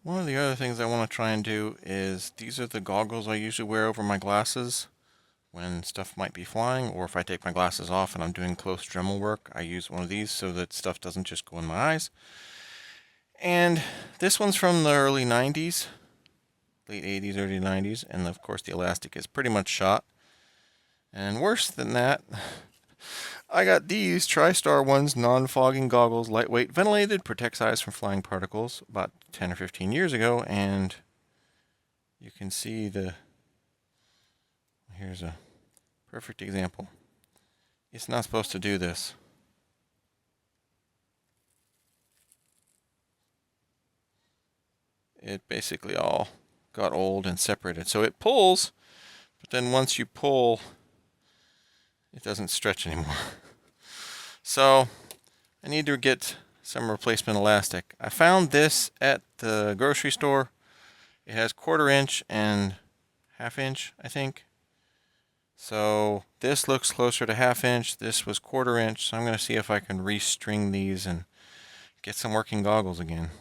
One of the other things I want to try and do is, these are the goggles I usually wear over my glasses when stuff might be flying, or if I take my glasses off and I'm doing close Dremel work, I use one of these so that stuff doesn't just go in my eyes. And this one's from the early 90s, late 80s, early 90s, and of course the elastic is pretty much shot. And worse than that, I got these TriStar ones, non-fogging goggles, lightweight, ventilated, protects eyes from flying particles, about 10 or 15 years ago, and you can see here's a perfect example. It's not supposed to do this. It basically all got old and separated. So it pulls, but then once you pull, it doesn't stretch anymore. So I need to get some replacement elastic. I found this at the grocery store. It has 1/4 inch and 1/2 inch, I think. So this looks closer to 1/2 inch. This was 1/4 inch. So I'm going to see if I can restring these and get some working goggles again.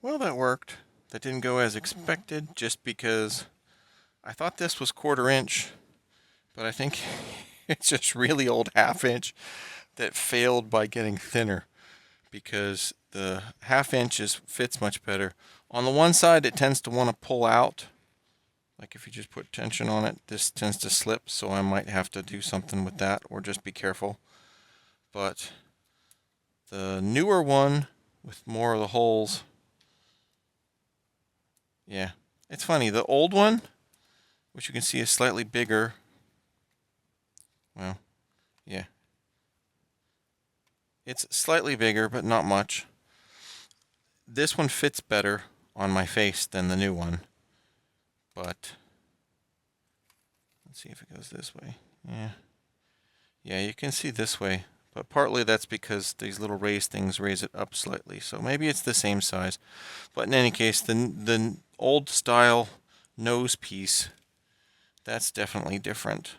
Well, that worked. That didn't go as expected just because I thought this was 1/4 inch, but I think it's just really old 1/2 inch that failed by getting thinner, because the 1/2 inch fits much better. On the one side, it tends to want to pull out. Like if you just put tension on it, this tends to slip, so I might have to do something with that or just be careful. But the newer one with more of the holes, yeah. It's funny, the old one, which you can see is slightly bigger, well, yeah. It's slightly bigger, but not much. This one fits better on my face than the new one. But let's see if it goes this way. Yeah. Yeah, you can see this way. But partly that's because these little raised things raise it up slightly. So maybe it's the same size. But in any case, the old style nose piece, that's definitely different.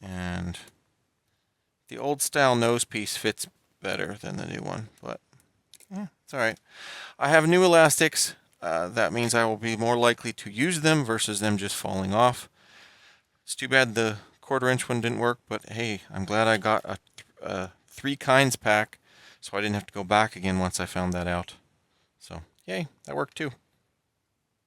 And the old style nose piece fits better than the new one. But yeah, it's alright. I have new elastics. That means I will be more likely to use them versus them just falling off. It's too bad the 1/4 inch one didn't work, but hey, I'm glad I got a 3 kinds pack, so I didn't have to go back again once I found that out. So, yay, that worked too.